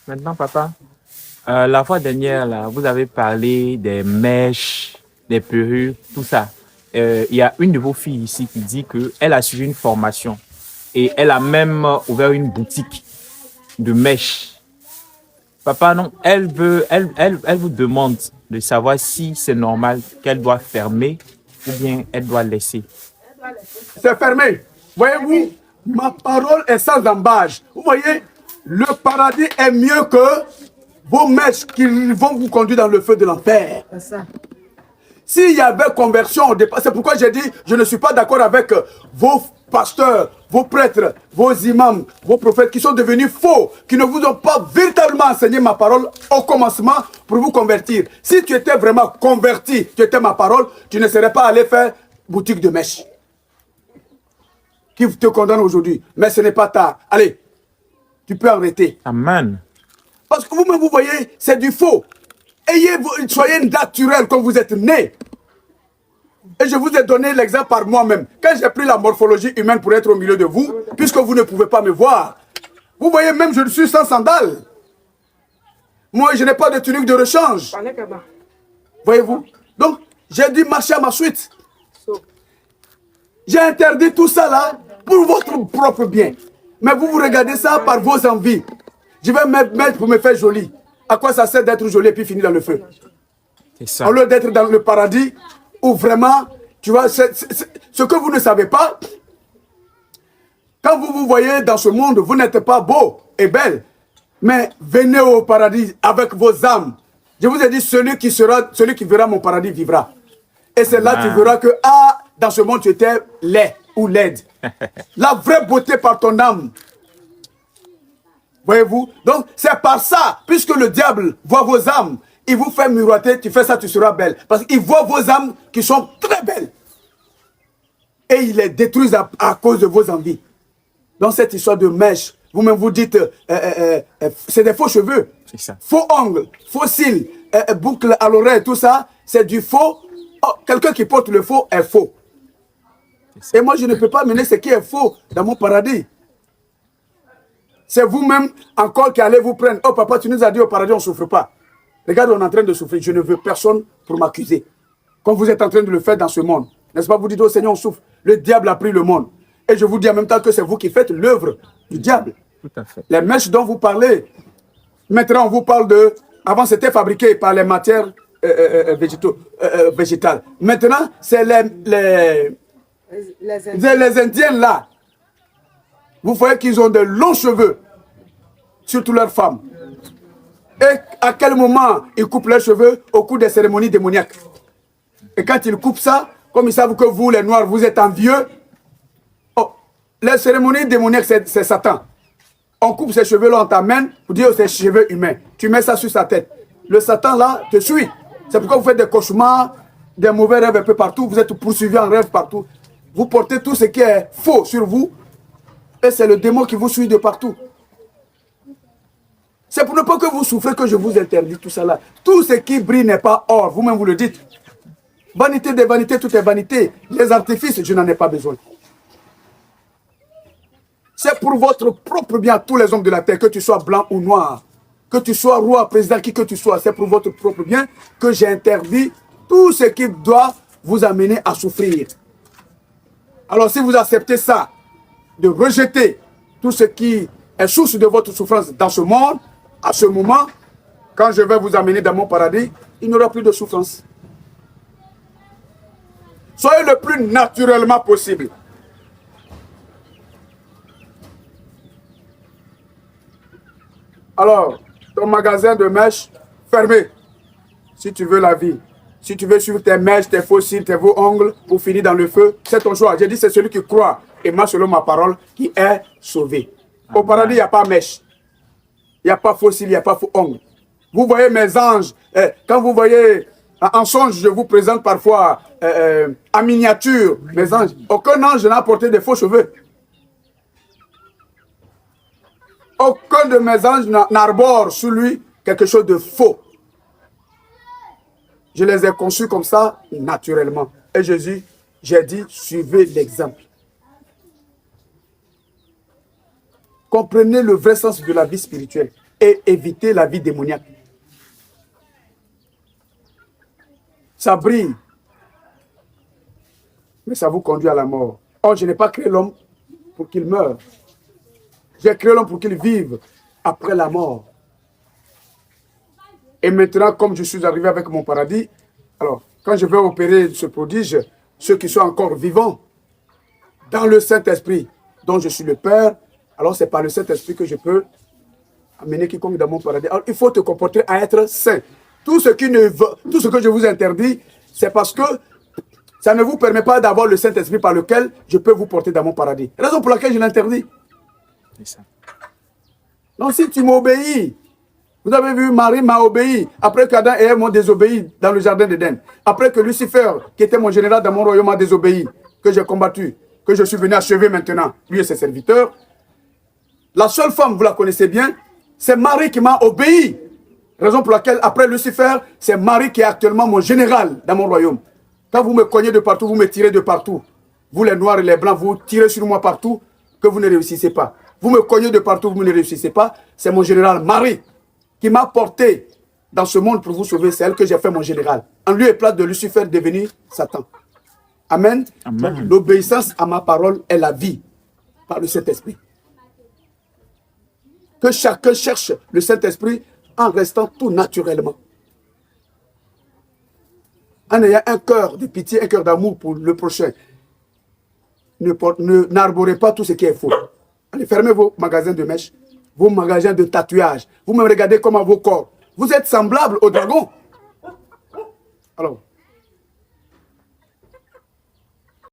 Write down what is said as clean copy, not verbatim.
Maintenant, papa, la fois dernière, là, vous avez parlé des mèches, des perruques, tout ça. Il y a une de vos filles ici qui dit qu'elle a suivi une formation et elle a même ouvert une boutique de mèches. Papa, non, elle vous demande de savoir si c'est normal qu'elle doit fermer ou bien elle doit laisser. C'est fermé. Voyez-vous, ma parole est sans embâche. Vous voyez, le paradis est mieux que vos mèches qui vont vous conduire dans le feu de l'enfer. S'il y avait conversion au départ, c'est pourquoi j'ai dit, je ne suis pas d'accord avec vos pasteurs, vos prêtres, vos imams, vos prophètes qui sont devenus faux, qui ne vous ont pas véritablement enseigné ma parole au commencement pour vous convertir. Si tu étais vraiment converti, tu étais ma parole, tu ne serais pas allé faire boutique de mèches qui te condamne aujourd'hui. Mais ce n'est pas tard. Allez, tu peux arrêter. Amen. Parce que vous-même, vous voyez, c'est du faux. Soyez naturel comme vous êtes né. Et je vous ai donné l'exemple par moi-même. Quand j'ai pris la morphologie humaine pour être au milieu de vous, puisque vous ne pouvez pas me voir, vous voyez, même je suis sans sandales. Moi, je n'ai pas de tunique de rechange. Voyez-vous? Donc, j'ai dû marcher à ma suite. J'ai interdit tout ça là pour votre propre bien. Mais vous regardez ça par vos envies. Je vais me mettre pour me faire joli. À quoi ça sert d'être joli et puis finir dans le feu? C'est ça. Au lieu d'être dans le paradis où vraiment, tu vois, ce que vous ne savez pas, quand vous vous voyez dans ce monde, vous n'êtes pas beau et belle. Mais venez au paradis avec vos âmes. Je vous ai dit, celui qui verra mon paradis vivra. Et c'est là que tu verras que, dans ce monde, tu étais laid ou laide. La vraie beauté par ton âme. Voyez-vous? Donc, c'est par ça, puisque le diable voit vos âmes, il vous fait miroiter, tu fais ça, tu seras belle. Parce qu'il voit vos âmes qui sont très belles. Et il les détruit à cause de vos envies. Dans cette histoire de mèche, vous-même vous dites, c'est des faux cheveux, faux ongles, faux cils, boucles à l'oreille, tout ça, c'est du faux. Oh, quelqu'un qui porte le faux est faux. Et moi, je ne peux pas mener ce qui est faux dans mon paradis. C'est vous-même encore qui allez vous prendre. Oh papa, tu nous as dit au paradis, on ne souffre pas. Regarde, on est en train de souffrir. Je ne veux personne pour m'accuser. Comme vous êtes en train de le faire dans ce monde. N'est-ce pas? Vous dites, oh Seigneur, on souffre. Le diable a pris le monde. Et je vous dis en même temps que c'est vous qui faites l'œuvre du diable. Tout à fait. Les mèches dont vous parlez, maintenant on vous parle de... Avant c'était fabriqué par les matières végétales. Maintenant, c'est les Indiens là. Vous voyez qu'ils ont de longs cheveux, surtout leurs femmes. Et à quel moment ils coupent leurs cheveux? Au cours des cérémonies démoniaques. Et quand ils coupent ça, comme ils savent que vous, les Noirs, vous êtes envieux, les cérémonies démoniaques, c'est Satan. On coupe ses cheveux là, on t'amène pour dire c'est cheveux humains. Tu mets ça sur sa tête. Le Satan là te suit. C'est pourquoi vous faites des cauchemars, des mauvais rêves un peu partout. Vous êtes poursuivis en rêve partout. Vous portez tout ce qui est faux sur vous. Et c'est le démon qui vous suit de partout. C'est pour ne pas que vous souffrez que je vous interdis tout ça là. Tout ce qui brille n'est pas or. Vous-même vous le dites. Vanité des vanités, tout est vanité. Les artifices, je n'en ai pas besoin. C'est pour votre propre bien, tous les hommes de la terre, que tu sois blanc ou noir, que tu sois roi, président, qui que tu sois, c'est pour votre propre bien que j'ai interdit tout ce qui doit vous amener à souffrir. Alors si vous acceptez ça, de rejeter tout ce qui est source de votre souffrance dans ce monde, à ce moment, quand je vais vous amener dans mon paradis, il n'y aura plus de souffrance. Soyez le plus naturellement possible. Alors, ton magasin de mèches, fermé. Si tu veux la vie. Si tu veux suivre tes mèches, tes fossiles, tes beaux ongles pour finir dans le feu, c'est ton choix. J'ai dit c'est celui qui croit et marche selon ma parole qui est sauvé. Au paradis, il n'y a pas mèche. Il n'y a pas fossile, il n'y a pas faux ongles. Vous voyez mes anges. Quand vous voyez en songe, je vous présente parfois en miniature mes anges. Aucun ange n'a porté de faux cheveux. Aucun de mes anges n'arbore sur lui quelque chose de faux. Je les ai conçus comme ça, naturellement. Et Jésus, j'ai dit, suivez l'exemple. Comprenez le vrai sens de la vie spirituelle. et éviter la vie démoniaque. Ça brille, mais ça vous conduit à la mort. Or, je n'ai pas créé l'homme pour qu'il meure. J'ai créé l'homme pour qu'il vive après la mort. Et maintenant, comme je suis arrivé avec mon paradis, alors, quand je vais opérer ce prodige, ceux qui sont encore vivants, dans le Saint-Esprit, dont je suis le Père, alors c'est par le Saint-Esprit que je peux amener quiconque dans mon paradis. Alors, il faut te comporter à être saint. Tout ce que je vous interdis, c'est parce que ça ne vous permet pas d'avoir le Saint-Esprit par lequel je peux vous porter dans mon paradis. Raison pour laquelle je l'interdis. Donc, si tu m'obéis, vous avez vu, Marie m'a obéi après qu'Adam et Ève m'ont désobéi dans le jardin d'Éden. Après que Lucifer, qui était mon général dans mon royaume, m'a désobéi, que j'ai combattu, que je suis venu achever maintenant, lui et ses serviteurs. La seule femme, vous la connaissez bien, c'est Marie qui m'a obéi. Raison pour laquelle, après Lucifer, c'est Marie qui est actuellement mon général dans mon royaume. Quand vous me cognez de partout, vous me tirez de partout. Vous les noirs et les blancs, vous tirez sur moi partout, que vous ne réussissez pas. Vous me cognez de partout, vous ne réussissez pas. C'est mon général Marie qui m'a porté dans ce monde pour vous sauver. C'est elle que j'ai fait mon général. En lieu et place de Lucifer devenir Satan. Amen. L'obéissance à ma parole est la vie par le Saint-Esprit. Que chacun cherche le Saint-Esprit en restant tout naturellement. En ayant un cœur de pitié, un cœur d'amour pour le prochain. N'arborez pas tout ce qui est faux. Allez, fermez vos magasins de mèches, vos magasins de tatouage. Vous me regardez comme à vos corps. Vous êtes semblable au dragon. Alors,